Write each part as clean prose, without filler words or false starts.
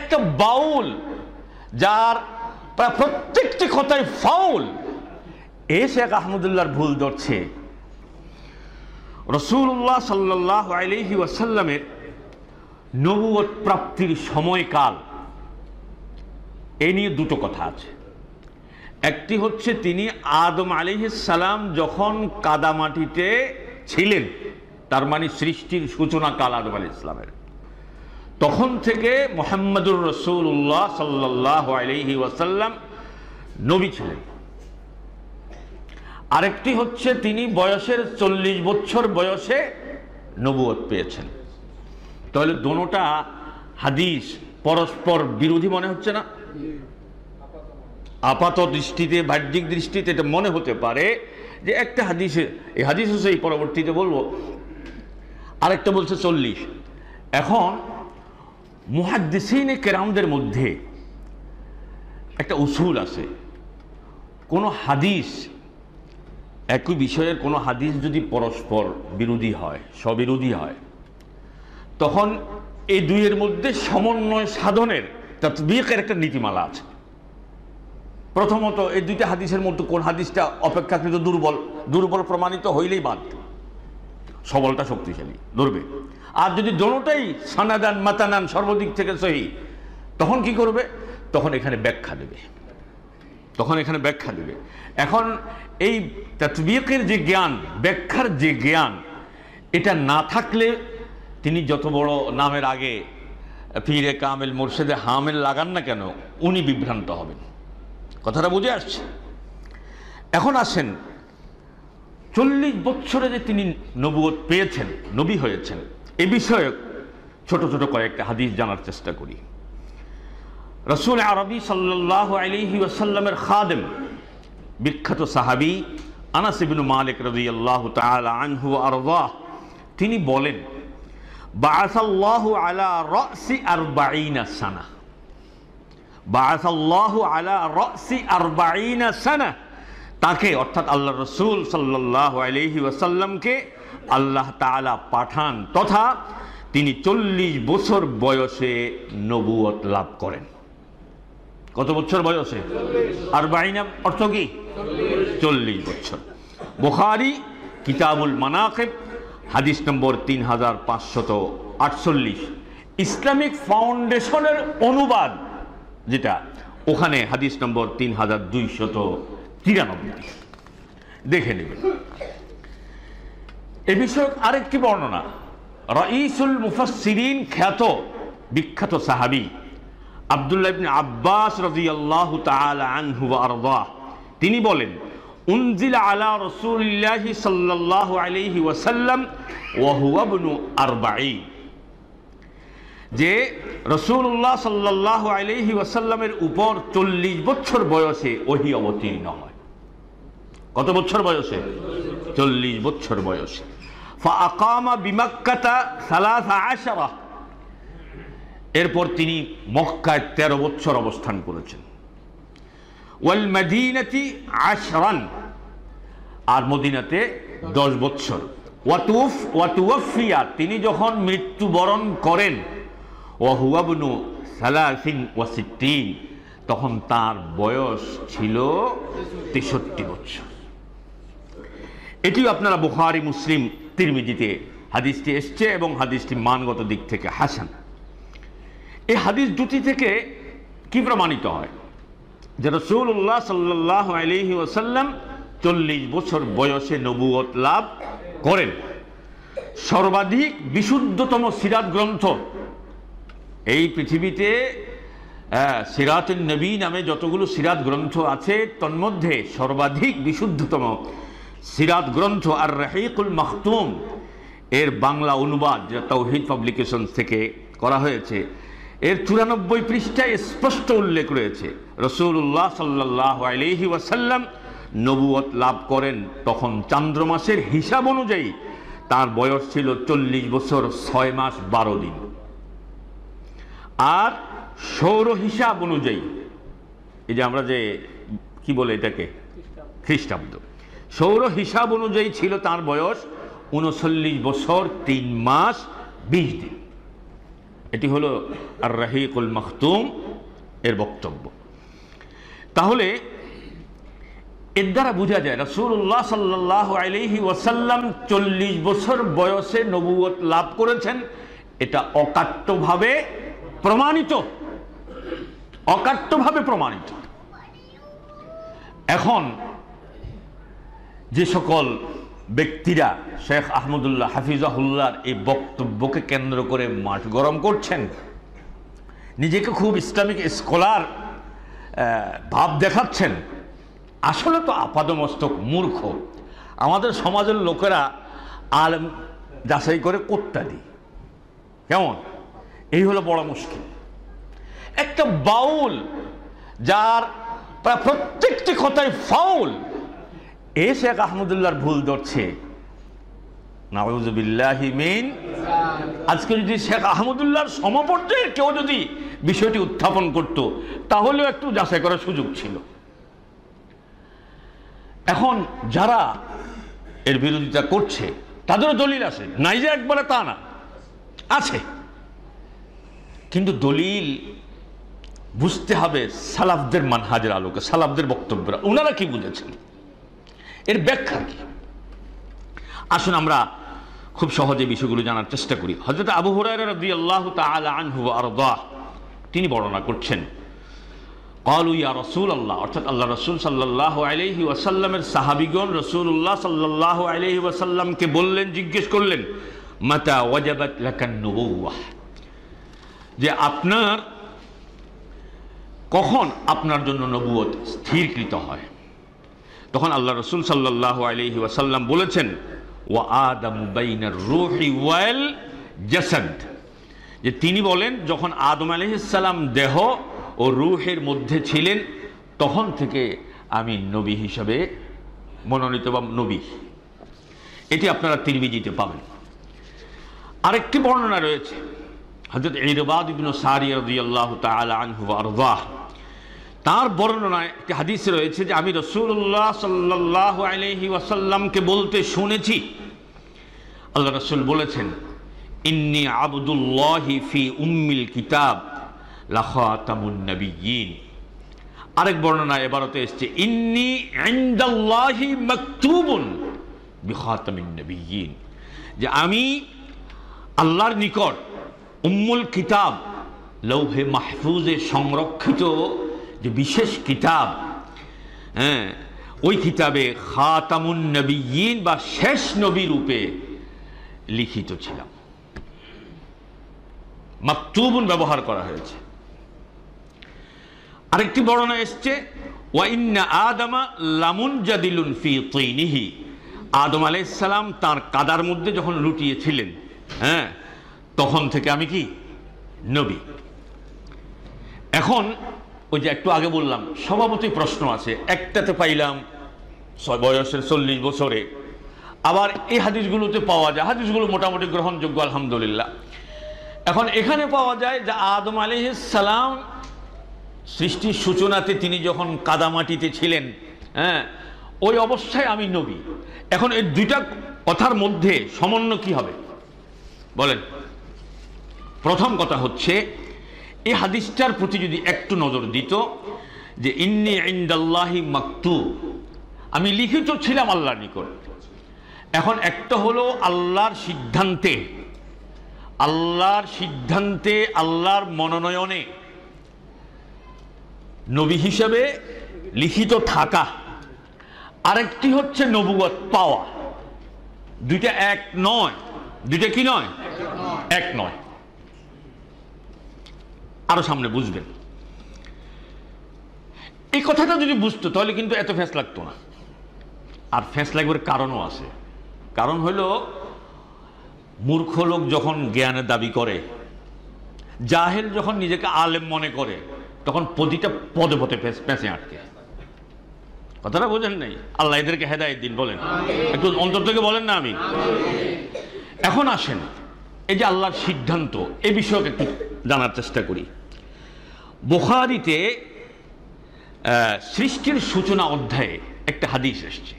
একটা বাউল, যার প্রায় প্রত্যেকটি কথাই ফাউল, এ শেখ আহমদুল্লাহর ভুল ধরছে। রাসূলুল্লাহ সাল্লাল্লাহু আলাইহি ওয়াসাল্লামের নবুয়ত প্রাপ্তির সময়কাল, এ নিয়ে দুটো কথা আছে। একটি হচ্ছে তিনি আদম আলাইহিস সালাম যখন কাদামাটিতে ছিলেন, তার মানে সৃষ্টির সূচনা কাল আদম আলাইহিস সালামের, তখন থেকে মুহাম্মদুর রাসূলুল্লাহ সাল্লাল্লাহু আলাইহি ওয়াসাল্লাম নবী ছিলেন। আরেকটি হচ্ছে তিনি বয়সের 40 বছর বয়সে নবুয়ত পেয়েছেন। তাহলে দোনোটা হাদিস পরস্পর বিরোধী মনে হচ্ছে না? আপাত দৃষ্টিতে, বাহ্যিক দৃষ্টিতে এটা মনে হতে পারে যে একটা হাদিসে, এই হাদিস হচ্ছে এই পরবর্তীতে বলবো, আরেকটা বলছে 40। এখন মুহাদ্দিসিনে কেরামদের মধ্যে একটা উসুল আছে, কোনো হাদিস, একই বিষয়ের কোনো হাদিস যদি পরস্পর বিরোধী হয়, স্ববিরোধী হয়, তখন এই দুইয়ের মধ্যে সমন্বয় সাধনের তাতবীকের একটা নীতিমালা আছে। প্রথমত, এই দুইটা হাদিসের মধ্যে কোন হাদিসটা অপেক্ষাকৃত দুর্বল, দুর্বল প্রমাণিত হইলেই বাদ, সবলটা শক্তিশালী ধরবে। আর যদি দোনোটাই সানাদান মাতানান সর্বদিক থেকে সহি, তখন কি করবে? তখন এখানে ব্যাখ্যা দেবে, এখন এই তাতবীকের যে জ্ঞান, ব্যাখ্যার যে জ্ঞান, এটা না থাকলে তিনি যত বড় নামের আগে পীরে কামেল মুর্শেদে হামেল লাগান না কেন, উনি বিভ্রান্ত হবেন। কথাটা বুঝে আসছে? এখন আসেন, 40 বছরে যে তিনি নবুয়ত পেয়েছেন, নবী হয়েছেন, এ বিষয়ে ছোট ছোট কয়েকটা হাদিস জানার চেষ্টা করি। রাসূল আরবি সাল্লাল্লাহু আলাইহি ওয়াসাল্লামের খাদেম, বিখ্যাত সাহাবী আনাস ইবনে মালিক রাদিয়াল্লাহু তাআলা আনহু ওয়া আরদাহ, তিনি বলেন, বাআসাল্লাহু আলা রাসি 40 সানা, বাআসাল্লাহু আলা রাসি 40 সানা, তাকে অর্থাৎ আল্লাহ রাসূল সাল্লাল্লাহু আলাইহি ওয়াসাল্লামকে আল্লাহ তাআলা পাঠান, তথা তিনি 40 বছর বয়সে নবুয়ত লাভ করেন। কত বছর বয়সে? 40 অর্থ কি? 40 বছর। বুখারী কিতাবুল মানাকিব হাদিস নম্বর 3548, ইসলামিক ফাউন্ডেশনের অনুবাদ যেটা, ওখানে হাদিস নম্বর 3293, দেখে নেবেন। এ বিষয়ক আরেকটি বর্ণনা, রাইসুল মুফাসসিরিন খ্যাত বিখ্যাত সাহাবী আব্দুল্লাহ ইবনে আব্বাস রাদিয়াল্লাহু তাআলা আনহু ওয়া আরদাহ, তিনি বলেন, উনজিলা আলা রাসূলিল্লাহি সাল্লাল্লাহু আলাইহি ওয়াসাল্লাম ওয়া হুয়া ইবনু 40, যে রাসূলুল্লাহ সাল্লাল্লাহু আলাইহি ওয়াসাল্লামের উপর 40 বছর বয়সে ওহী অবতীর্ণ হয়। কত বছর বয়সে? 40 বছর বয়সে। ফাআকামা বিমাক্কাতা 13, এরপর তিনি মক্কায় 13 বছর অবস্থান করেছেন। ওয়াল মদিনাতি 10, আর মদিনাতে 10 বছর। ওয়াতুওয়াফিয়া, তিনি যখন মৃত্যুবরণ করেন, ওয়া হুয়া ইবনু 63, তখন তার বয়স ছিল 63 বছর। এটিও আপনারা বুখারী, মুসলিম, তিরমিজিতে হাদিসটি এসছে এবং হাদিসটি মানগত দিক থেকে হাসান। এই হাদিস দুটি থেকে কি প্রমাণিত হয়? যে রাসূলুল্লাহ সাল্লাল্লাহু আলাইহি ওয়াসাল্লাম 40 বছর বয়সে নবুয়ত লাভ করেন। সর্বাধিক বিশুদ্ধতম সিরাত গ্রন্থ এই পৃথিবীতে, সিরাতুন নবী নামে যতগুলো সিরাত গ্রন্থ আছে, তন্মধ্যে সর্বাধিক বিশুদ্ধতম সিরাত গ্রন্থ আর রাহিকুল মাখতুম, এর বাংলা অনুবাদ যা তাওহীদ পাবলিকেশনস থেকে করা হয়েছে, এর 94 পৃষ্ঠায় স্পষ্ট উল্লেখ রয়েছে রাসূলুল্লাহ সাল্লাল্লাহু আলাইহি ওয়াসাল্লাম নবুয়ত লাভ করেন তখন চান্দ্র মাসের হিসাব অনুযায়ী তার বয়স ছিল 40 বছর 6 মাস 12 দিন, আর সৌর হিসাব অনুযায়ী, এই যে আমরা যে কি বলে এটাকে খ্রিস্টাব্দ, সৌর হিসাব অনুযায়ী ছিল তার বয়স 39 বছর 3 মাস 20 দিন। এটি হলো আর রাহিকুল মাখতুম এর বক্তব্য। তাহলে এর দ্বারা বোঝা যায় রাসূলুল্লাহ সাল্লাল্লাহু আলাইহি ওয়াসাল্লাম 40 বছর বয়সে নবুয়ত লাভ করেছেন, এটা অকাট্যভাবে প্রমাণিত, অকাট্যভাবে প্রমাণিত। এখন যে সকল ব্যক্তিরা শেখ আহমদুল্লাহ হাফিজাহুল্লাহর এই বক্তব্যকে কেন্দ্র করে মাঠ গরম করছেন, নিজেকে খুব ইসলামিক স্কলার ভাব দেখাচ্ছেন, আসলে তো আপাদমস্তক মূর্খ। আমাদের সমাজের লোকেরা আলেম যাচাই করে কোত্তা দিই, কেমন? এই হলো বড় মুশকিল। একটা বাউল যার প্রায় প্রত্যেকটি কথাই ফাউল, এ শেখ আহমদুল্লাহর ভুল ধরছে, নাউযুবিল্লাহি মিন। আজকে যদি শেখ আহমদুল্লাহর সমপর্যায়ের কেউ যদি বিষয়টি উত্থাপন করত, তাহলেও একটু যাচাই করার সুযোগ ছিল। এখন যারা এর বিরোধিতা করছে তাদেরও দলিল আছে, নাই যে একবারে তা না, আছে, কিন্তু দলিল বুঝতে হবে সালাফদের মানহাজের আলোকে, সালাফদের বক্তব্যরা ওনারা কি বুঝেছেন, এর ব্যাখ্যা কি। আসুন আমরা খুব সহজে বিষয়গুলো জানার চেষ্টা করি। হযরত আবু হুরায়রা রাদিয়াল্লাহু তাআলা আনহু ওয়া আরদাহ তিনি বর্ণনা করছেন, ক্বালু ইয়া রাসূলুল্লাহ, অর্থাৎ আল্লাহ রাসূল সাল্লাল্লাহু আলাইহি ওয়াসাল্লামের সাহাবীগণ রাসূলুল্লাহ সাল্লাল্লাহু আলাইহি ওয়াসাল্লামকে বললেন, জিজ্ঞেস করলেন, মাতা ওয়াজাবাত লাকান নুবুওয়াহ, যে আপনার কখন আপনার জন্য নবুয়ত স্থিরকৃত হয়। তখন আল্লাহ রাসূল সাল্লাল্লাহু আলাইহি ওয়াসাল্লাম বলেছেন, ওয়া আদামু বাইনার রূহি ওয়াল জাসাদ, যে তিনি বলেন যখন আদম আলাইহিস সালাম দেহ ও রূহের মধ্যে ছিলেন তখন থেকে আমি নবী হিসাবে মনোনীত বা নবী। এটি আপনারা তিরমিজিতে পাবেন। আরেকটি বর্ণনা রয়েছে হযরত ইরবাদ ইবনে সারিয়া রাদিয়াল্লাহু তাআলা আনহু ওয়া আরদাহ, তার বর্ণনায় একটি হাদিসে রয়েছে যে আমি রাসূলুল্লাহ সাল্লাল্লাহু আলাইহি ওয়াসাল্লামকে বলতে শুনেছি, আল্লাহ রাসূল বলেছেন, ইন্নী আবদুল্লাহি ফি উম্মিল কিতাব লা খাতামুন নবিয়্যিন। আরেক বর্ণনায় এবারতে এসেছে, ইন্নী ইনদাল্লাহি মাকতুবুন বিখাতামিন নবিয়্যিন, যে আমি আল্লাহর নিকট উম্মুল কিতাব, লৌহে মাহফুজে সংরক্ষিত যে বিশেষ কিতাব, হ্যাঁ, ওই কিতাবে খাতামুন নবিয়্যিন বা শেষ নবী রূপে লিখিত ছিলাম। মাকতুবুন ব্যবহার করা হয়েছে। আরেকটি বর্ণনা এসছে, ওয়া ইন্না আদামা লামুনজাদিলুন ফি তিনিহি, আদম আলাইহিস সালাম তার কাদার মধ্যে যখন লুটিয়েছিলেন, হ্যাঁ, তখন থেকে আমি কি নবী। এখন ওই যে একটু আগে বললাম স্বভাবতই প্রশ্ন আছে, একটাতে পাইলাম বয়সের 40 বছরে, আবার এই হাদিসগুলোতে পাওয়া যায়, হাদিসগুলো মোটামুটি গ্রহণযোগ্য আলহামদুলিল্লাহ। এখন এখানে পাওয়া যায় যে আদম আলাইহিস সালাম সৃষ্টির সূচনাতে তিনি যখন কাদামাটিতে ছিলেন, হ্যাঁ, ওই অবস্থায় আমি নবী। এখন এই দুইটা কথার মধ্যে সমন্বয় কি হবে বলেন? প্রথম কথা হচ্ছে এই হাদিসটার প্রতি যদি একটু নজর দিত, যে ইন্নী ইনদাল্লাহি মাকতুব, আমি লিখিত ছিলাম আল্লাহর নিকট। এখন একটা হলো আল্লাহর সিদ্ধান্তে, আল্লাহর সিদ্ধান্তে, আল্লাহর মনোনয়নে নবী হিসেবে লিখিত থাকা, আরেকটি হচ্ছে নবুয়ত পাওয়া। দুইটা এক নয়, দুইটা কি নয়, এক নয়। আরো সামনে বুঝবেন। এই কথাটা যদি বুঝতো তাহলে কিন্তু এত ফেস লাগতো না। আর ফেস লাগবার কারণও আছে। কারণ হলো মূর্খ লোক যখন জ্ঞানের দাবি করে, জাহেল যখন নিজেকে আলেম মনে করে, তখন প্রতিটা পদে পদে পেঁচে আটকে। কথাটা বোঝেন নাই? আল্লাহ এদেরকে হেদায়েত দিন, বলেন একটু অন্তর থেকে বলেন না আমি। এখন আসেন এই যে আল্লাহর সিদ্ধান্ত, এ বিষয়ে একটু জানার চেষ্টা করি। বুখারীতে সৃষ্টির সূচনা অধ্যায়ে একটা হাদিস এসছে,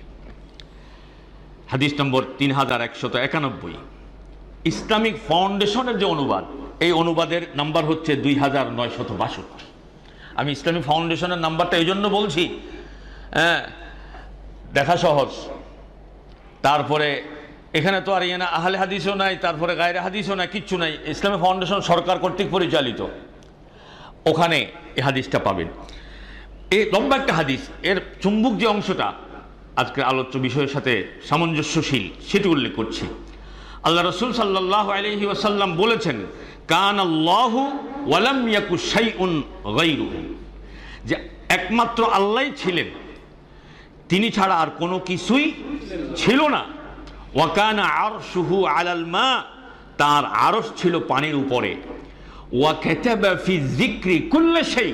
হাদিস নম্বর 3191। ইসলামিক ফাউন্ডেশনের যে অনুবাদ, এই অনুবাদের নাম্বার হচ্ছে 2962। আমি ইসলামী ফাউন্ডেশনের নাম্বারটা এই জন্য বলছি, হ্যাঁ, দেখা সহজ। তারপরে এখানে তো আর ইয়ে না আহলে হাদিসও নাই, তারপরে গায়রে হাদিসও নাই, কিচ্ছু নাই। ইসলামী ফাউন্ডেশন সরকার কর্তৃক পরিচালিত, ওখানে এই হাদিসটা পাবেন। এই লম্বা একটা হাদিস, এর চুম্বক যে অংশটা আজকের আলোচ্য বিষয়ের সাথে সামঞ্জস্যশীল সেটি উল্লেখ করছি। আল্লাহ রাসূল সাল্লাল্লাহু আলাইহি ওয়াসাল্লাম বলেছেন, কানা আল্লাহু ওয়া লাম ইয়াকু শাইউন গায়রুহু, যে একমাত্র আল্লাহই ছিলেন, তিনি ছাড়া আর কোনো কিছুই ছিল না। ওয়া কানা আরশুহু আলাল মা, তার আরশ ছিল পানির উপরে। ওয়া কাতাবা ফি যিকরি কুল্লি শাই,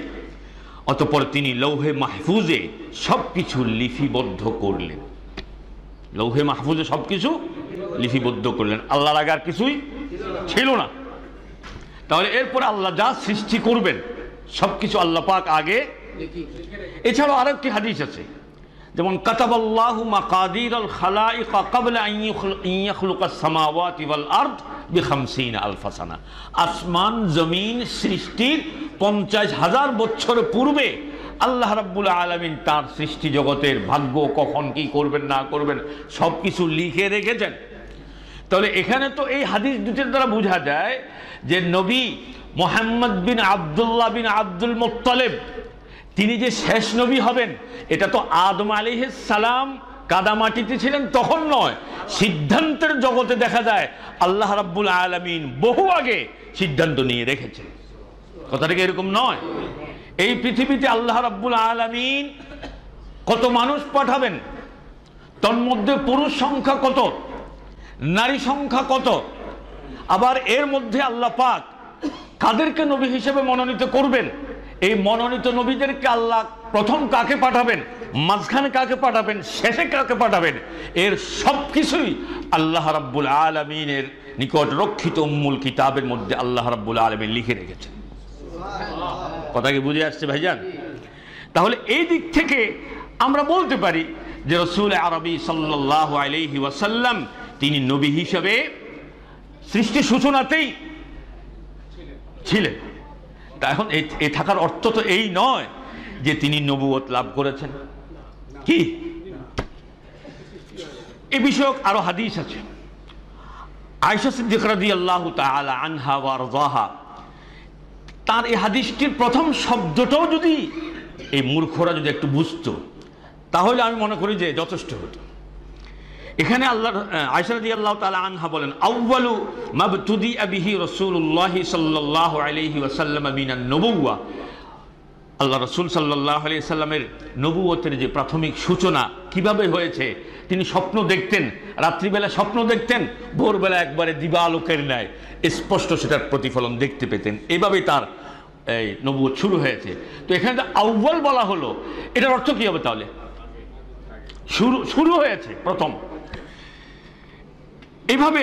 অতঃপর তিনি লৌহে মাহফুজে সবকিছু লিপিবদ্ধ করলেন। লৌহে মাহফুজে সবকিছু লিপিবদ্ধ করলেন, আল্লাহর আগে আর কিছুই ছিল না। তাহলে এরপর আল্লাহ যা সৃষ্টি করবেন সবকিছু আল্লাহ পাক আগে। এছাড়াও আরো একটি হাদিস আছে, যেমন কাতাবাল্লাহু মাকাদিরাল খালাইক ক্বাবলা আন ইয়াখলুকাস সামাওয়াতি ওয়াল আরদ বি50 আলফ সানা, আসমান জমিন সৃষ্টির 50,000 বছর পূর্বে আল্লাহ রাব্বুল আলামিন তার সৃষ্টি জগতের ভাগ্য কখন কি করবেন না করবেন সবকিছু লিখে রেখেছেন। তাহলে এখানে তো এই হাদিস দুটির দ্বারা বোঝা যায় যে নবী মুহাম্মদ বিন আব্দুল্লাহ বিন আব্দুল মুত্তালিব তিনি যে শেষ নবী হবেন, এটা তো আদম আলাইহিস সালাম কাদামাটিতে ছিলেন তখন নয়, সিদ্ধান্তের জগতে দেখা যায় আল্লাহ রাব্বুল আলামিন বহু আগে সিদ্ধান্ত নিয়ে রেখেছেন। কথাটা কি এরকম নয়? এই পৃথিবীতে আল্লাহ রাব্বুল আলামিন কত মানুষ পাঠাবেন, তন্মধ্যে পুরুষ সংখ্যা কত, নারী সংখ্যা কত, আবার এর মধ্যে আল্লাহ পাক কাদেরকে নবী হিসেবে মনোনীত করবেন, এই মনোনীত নবীদেরকে আল্লাহ প্রথম কাকে পাঠাবেন, মাঝখানে কাকে পাঠাবেন, শেষে কাকে পাঠাবেন, এর সব কিছুই আল্লাহ রাব্বুল আলামিনের নিকট রক্ষিত উম্মুল কিতাবের মধ্যে আল্লাহ রাব্বুল আলামিন লিখে রেখেছেন। কথা কি বুঝে আসছে ভাইজান? তাহলে এই দিক থেকে আমরা বলতে পারি যে রাসূল আরবি সাল্লাল্লাহু আলাইহি ওয়াসাল্লাম তিনি নবী হিসেবে সৃষ্টির সূচনাতেই ছিলেন। তা এখন এই থাকার অর্থ তো এই নয় যে তিনি নবুয়ত লাভ করেছেন। কি এ বিষয়ক আরো হাদিস আছে। আয়েশা সিদ্দিকা রাদিয়াল্লাহু তাআলা আনহা ওয়া রাযাহা, তার এই হাদিসটির প্রথম শব্দটাও যদি এই মূর্খরা যদি একটু বুঝতো তাহলে আমি মনে করি যে যথেষ্ট হতো। এখানে আল্লাহ আয়েশা রাদিয়াল্লাহু তাআলা আনহা বলেন, আউয়ালু মাবতুদিআ বিহি রাসূলুল্লাহ সাল্লাল্লাহু আলাইহি ওয়াসাল্লাম মিনান নবুওয়া, আল্লাহ রাসূল সাল্লাল্লাহু আলাইহি ওয়াসাল্লামের নবুয়তের যে প্রাথমিক সূচনা কিভাবে হয়েছে, তিনি স্বপ্ন দেখতেন, রাত্রিবেলা স্বপ্ন দেখতেন, ভোরবেলা একবারে দিবালোকের ন্যায় স্পষ্ট সেটার প্রতিফলন দেখতে পেতেন। এভাবেই তার এই নবুয়ত শুরু হয়েছে। তো এখানে যে আউয়াল বলা হলো, এটার অর্থ কি হবে? তাহলে শুরু হয়েছে প্রথম। এইভাবে